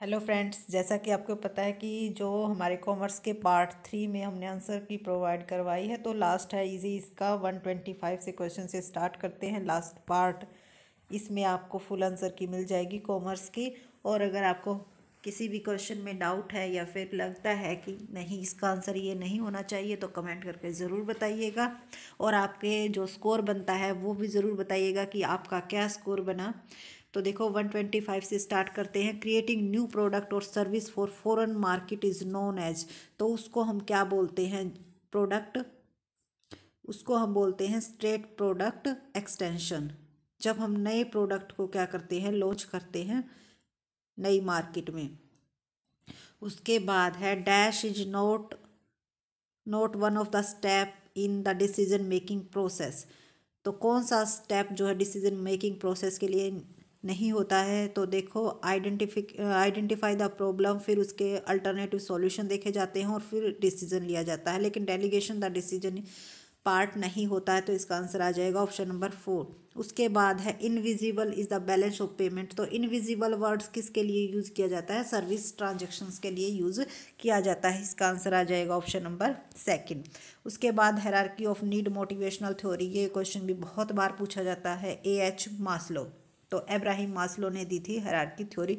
Hello friends, जैसा कि आपको पता है कि जो हमारे कॉमर्स के पार्ट 3 में हमने आंसर की प्रोवाइड करवाई है, तो लास्ट है इजी इसका 125 से क्वेश्चन से स्टार्ट करते हैं। लास्ट पार्ट इसमें आपको फुल आंसर की मिल जाएगी कॉमर्स की। और अगर आपको किसी भी क्वेश्चन में डाउट है या फिर लगता है कि नहीं इसका आंसर ये नहीं होना चाहिए, तो कमेंट करके ज़रूर बताइएगा। और आपके जो स्कोर बनता है वो भी ज़रूर बताइएगा कि आपका क्या स्कोर बना। तो देखो 125 से स्टार्ट करते हैं। क्रिएटिंग न्यू प्रोडक्ट और service for foreign market is known as, तो उसको हम क्या बोलते हैं? प्रोडक्ट, उसको हम बोलते हैं स्ट्रेट प्रोडक्ट एक्सटेंशन। जब हम नए प्रोडक्ट को क्या करते हैं, लॉन्च करते हैं नई मार्केट में। उसके बाद है dash is not one of the step in the decision making process. तो कौन सा स्टेप जो है डिसीजन मेकिंग प्रोसेस के लिए नहीं होता है? तो देखो आइडेंटिफाई द प्रॉब्लम, फिर उसके अल्टरनेटिव सॉल्यूशन देखे जाते हैं और फिर डिसीजन लिया जाता है। लेकिन डेलीगेशन द डिसीजन पार्ट नहीं होता है, तो इसका आंसर आ जाएगा ऑप्शन नंबर 4। उसके बाद है invisible is the balance of payment. तो इनविजिबल वर्ड्स किसके लिए यूज़ किया जाता है? सर्विस ट्रांजेक्शन्स के लिए यूज़ किया जाता है। इसका आंसर आ जाएगा ऑप्शन नंबर 2। उसके बाद hierarchy of need motivational theory, ये क्वेश्चन भी बहुत बार पूछा जाता है। एच मास्लो, तो एब्राहिम मास्लो ने दी थी हायरार्की थ्योरी।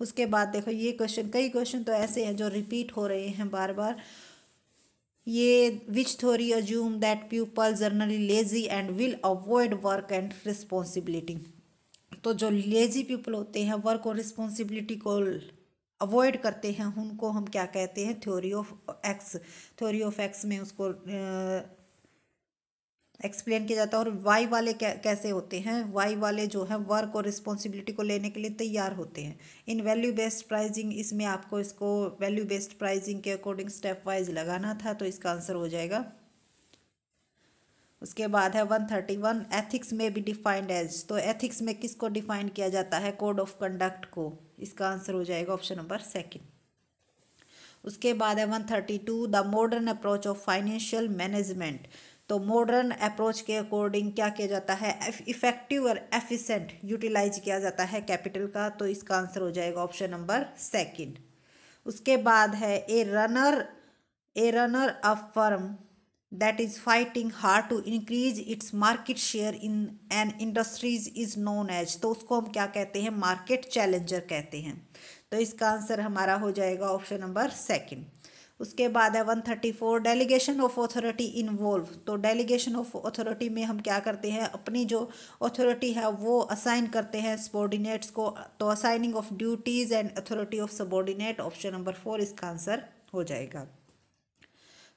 उसके बाद देखो ये क्वेश्चन, कई क्वेश्चन तो ऐसे हैं जो रिपीट हो रहे हैं बार बार। ये विच theory assume that people generally lazy and will avoid work and responsibility. तो जो लेजी पीपल होते हैं, वर्क और रिस्पॉन्सिबिलिटी को अवॉइड करते हैं, उनको हम क्या कहते हैं? Theory of x. Theory of x में उसको एक्सप्लेन किया जाता है। और वाई वाले कैसे होते हैं? वाई वाले जो है वर्क और रिस्पॉन्सिबिलिटी को लेने के लिए तैयार होते हैं। इन वैल्यू बेस्ड प्राइसिंग, इसमें आपको इसको वैल्यू बेस्ड प्राइसिंग के अकॉर्डिंग स्टेप वाइज लगाना था, तो इसका आंसर हो जाएगा। उसके बाद है 131 एथिक्स में भी डिफाइंड एज। तो एथिक्स में किसको डिफाइन किया जाता है? कोड ऑफ कंडक्ट को। इसका आंसर हो जाएगा ऑप्शन नंबर 2। उसके बाद है 132 the modern approach of financial management. तो मॉडर्न अप्रोच के अकॉर्डिंग क्या किया जाता है? इफेक्टिव और एफिशिएंट यूटिलाइज किया जाता है कैपिटल का, तो इसका आंसर हो जाएगा ऑप्शन नंबर 2। उसके बाद है a runner a firm that is fighting hard to increase its market share in an industries is known as। तो उसको हम क्या कहते हैं? मार्केट चैलेंजर कहते हैं। तो इसका आंसर हमारा हो जाएगा ऑप्शन नंबर 2। उसके बाद है 134 डेलीगेशन ऑफ अथॉरिटी इन्वॉल्व। तो डेलीगेशन ऑफ अथॉरिटी में हम क्या करते हैं? अपनी जो अथॉरिटी है वो असाइन करते हैं सबॉर्डिनेट्स को। तो assigning of duties and authority of subordinate, option number 4 इसका आंसर हो जाएगा।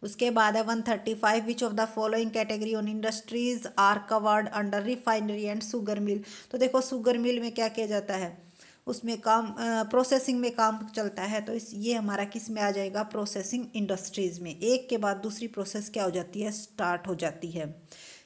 उसके बाद है 135 which of the following category on industries are covered under refinery and sugar mill. तो देखो शुगर मिल में क्या किया जाता है? उसमें काम प्रोसेसिंग में काम चलता है, तो ये हमारा किस में आ जाएगा? प्रोसेसिंग इंडस्ट्रीज में। एक के बाद दूसरी प्रोसेस क्या हो जाती है? स्टार्ट हो जाती है।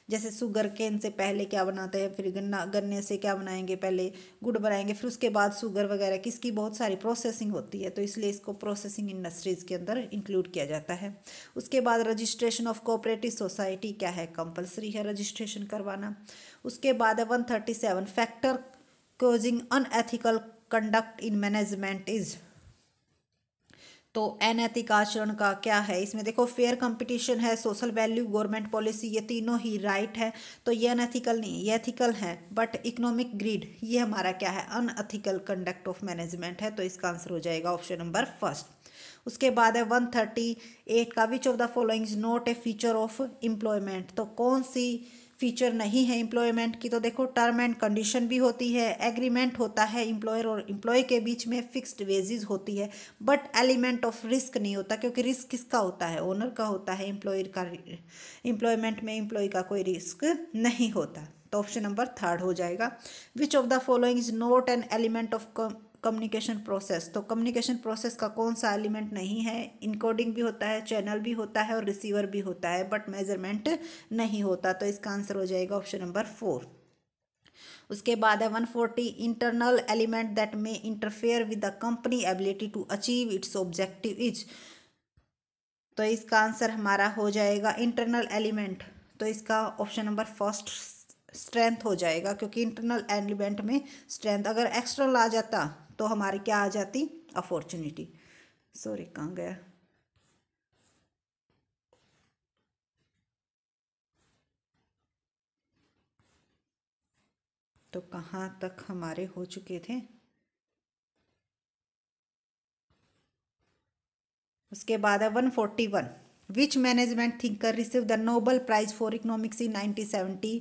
जैसे शुगर केन से पहले क्या बनाते हैं, फिर गन्ने से क्या बनाएंगे? पहले गुड़ बनाएंगे, फिर उसके बाद शुगर वगैरह, किसकी बहुत सारी प्रोसेसिंग होती है, तो इसलिए इसको प्रोसेसिंग इंडस्ट्रीज़ के अंदर इंक्लूड किया जाता है। उसके बाद रजिस्ट्रेशन ऑफ कोऑपरेटिव सोसाइटी क्या है? कंपलसरी है रजिस्ट्रेशन करवाना। उसके बाद है 137 factor causing unethical conduct in management is. तो अनैतिक आचरण का क्या है? इसमें देखो फेयर कंपटीशन है, सोशल वैल्यू, गवर्नमेंट पॉलिसी, ये तीनों ही राइट है, तो ये अनएथिकल नहीं, ये एथिकल है। बट इकोनॉमिक ग्रीड, ये हमारा क्या है? अनएथिकल कंडक्ट ऑफ मैनेजमेंट है, तो इसका आंसर हो जाएगा ऑप्शन नंबर 1। उसके बाद है 138 का विच of the following is not a feature of employment. तो कौन सी फीचर नहीं है एम्प्लॉयमेंट की? तो देखो टर्म एंड कंडीशन भी होती है, एग्रीमेंट होता है एम्प्लॉयर और एम्प्लॉय के बीच में, फिक्स्ड वेजेस होती है, बट एलिमेंट ऑफ रिस्क नहीं होता, क्योंकि रिस्क किसका होता है? ओनर का होता है। एम्प्लॉयर का, एम्प्लॉयमेंट में एम्प्लॉय का कोई रिस्क नहीं होता, तो ऑप्शन नंबर 3 हो जाएगा। विच of the following is not an element of communication process. तो कम्युनिकेशन प्रोसेस का कौन सा एलिमेंट नहीं है? इनकोडिंग भी होता है, चैनल भी होता है और रिसीवर भी होता है, बट मेजरमेंट नहीं होता, तो इसका आंसर हो जाएगा ऑप्शन नंबर 4। उसके बाद है 140 इंटरनल एलिमेंट दैट में interfere with the company ability to achieve its objective is. तो इसका आंसर हमारा हो जाएगा इंटरनल एलिमेंट, तो इसका ऑप्शन नंबर 1 स्ट्रेंथ हो जाएगा, क्योंकि इंटरनल एलिमेंट में स्ट्रेंथ, अगर एक्सटर्नल आ जाता तो हमारी क्या आ जाती? अपॉर्चुनिटी। सॉरी, कहाँ गया? तो कहाँ तक हमारे हो चुके थे? उसके बाद है 141। Which management thinker receive the Nobel prize for economics in 1978?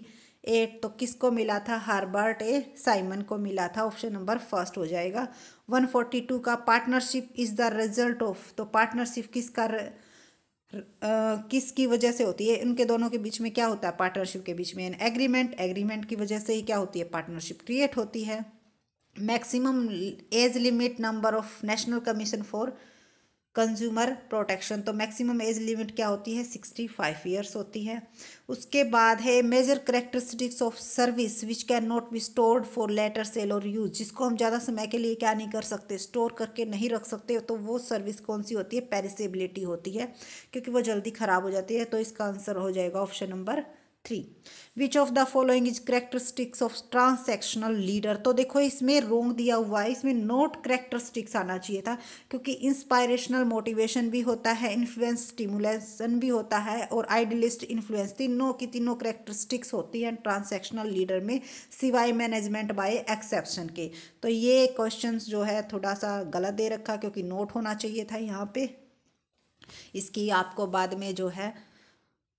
तो किसको मिला था? हार्बर्ट ए साइमन को मिला था। ऑप्शन नंबर फर्स्ट हो जाएगा। 142 का partnership is the result of. तो पार्टनरशिप किसकी वजह से होती है? उनके दोनों के बीच में क्या होता है? पार्टनरशिप के बीच में एग्रीमेंट। एग्रीमेंट की वजह से ही क्या होती है? पार्टनरशिप क्रिएट होती है। Maximum age limit number of national commission for consumer protection. तो मैक्सिमम एज लिमिट क्या होती है? 65 ईयर्स होती है। उसके बाद है major characteristics of service which can not be stored for later sale और यूज। जिसको हम ज़्यादा समय के लिए क्या नहीं कर सकते? स्टोर करके नहीं रख सकते। तो वो सर्विस कौन सी होती है? पेरिसेबिलिटी होती है, क्योंकि वो जल्दी खराब हो जाती है। तो इसका आंसर हो जाएगा option number 3। Which of the following is characteristics of transactional leader. तो देखो इसमें रोंग दिया हुआ है, इसमें नोट करेक्टरिस्टिक्स आना चाहिए था, क्योंकि इंस्पायरेशनल मोटिवेशन भी होता है, इन्फ्लुएंस स्टिमुलेशन भी होता है, और आइडियलिस्ट इन्फ्लुएंस। तीनों की तीनों करेक्टरिस्टिक्स होती हैं ट्रांसैक्शनल लीडर में, सिवाय मैनेजमेंट बाय एक्सेप्शन के। तो ये क्वेश्चन जो है थोड़ा सा गलत दे रखा, क्योंकि नोट होना चाहिए था यहाँ पे। इसकी आपको बाद में जो है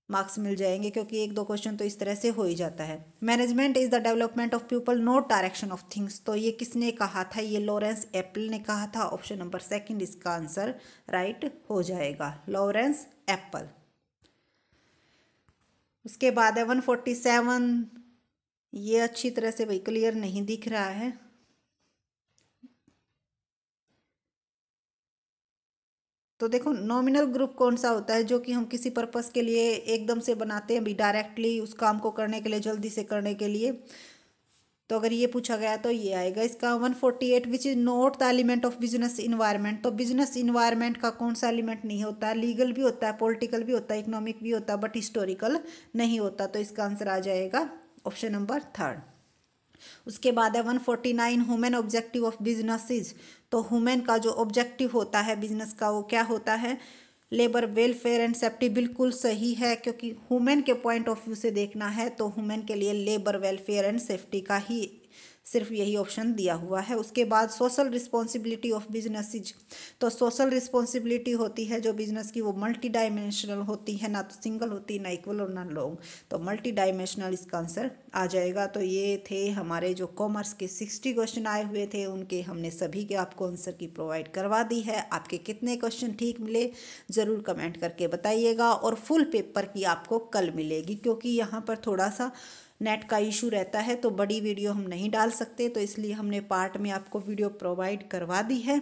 मार्क्स मिल जाएंगे, क्योंकि एक दो क्वेश्चन तो इस तरह से हो ही जाता है। Management is the development of people not direction of things. तो ये किसने कहा था? ये लॉरेंस एप्पल ने कहा था। ऑप्शन नंबर सेकंड इसका आंसर राइट हो जाएगा, लॉरेंस एप्पल। उसके बाद है 147। ये अच्छी तरह से भाई क्लियर नहीं दिख रहा है। तो देखो नॉमिनल ग्रुप कौन सा होता है? जो कि हम किसी पर्पस के लिए एकदम से बनाते हैं भी, डायरेक्टली उस काम को करने के लिए, जल्दी से करने के लिए। तो अगर ये पूछा गया तो ये आएगा इसका। 148 which is not the element of business environment. तो बिजनेस इन्वायरमेंट का कौन सा एलिमेंट नहीं होता? लीगल भी होता है, पॉलिटिकल भी होता है, इकोनॉमिक भी होता है, बट हिस्टोरिकल नहीं होता। तो इसका आंसर आ जाएगा ऑप्शन नंबर थर्ड। उसके बाद है 149 ह्यूमन ऑब्जेक्टिव ऑफ बिजनेसेस। तो ह्यूमन का जो ऑब्जेक्टिव होता है बिजनेस का, वो क्या होता है? Labour welfare and safety. बिल्कुल सही है, क्योंकि ह्यूमन के पॉइंट ऑफ व्यू से देखना है तो ह्यूमन के लिए लेबर वेलफेयर एंड सेफ्टी का ही सिर्फ यही ऑप्शन दिया हुआ है। उसके बाद सोशल रिस्पॉन्सिबिलिटी ऑफ बिजनेसेस। तो सोशल रिस्पॉन्सिबिलिटी होती है जो बिजनेस की, वो मल्टी डायमेंशनल होती है, ना तो सिंगल होती, ना इक्वल और ना लॉन्ग। तो मल्टी डायमेंशनल इसका आंसर आ जाएगा। तो ये थे हमारे जो कॉमर्स के 60 क्वेश्चन आए हुए थे, उनके हमने सभी के आपको आंसर की प्रोवाइड करवा दी है। आपके कितने क्वेश्चन ठीक मिले ज़रूर कमेंट करके बताइएगा, और फुल पेपर की आपको कल मिलेगी, क्योंकि यहाँ पर थोड़ा सा नेट का इशू रहता है, तो बड़ी वीडियो हम नहीं डाल सकते, तो इसलिए हमने पार्ट में आपको वीडियो प्रोवाइड करवा दी है।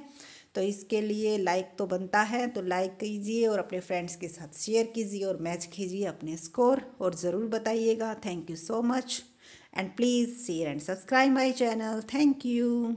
तो इसके लिए लाइक तो बनता है, तो लाइक कीजिए और अपने फ्रेंड्स के साथ शेयर कीजिए और मैच कीजिए अपने स्कोर, और ज़रूर बताइएगा। Thank you so much, and please share and subscribe my channel. Thank you.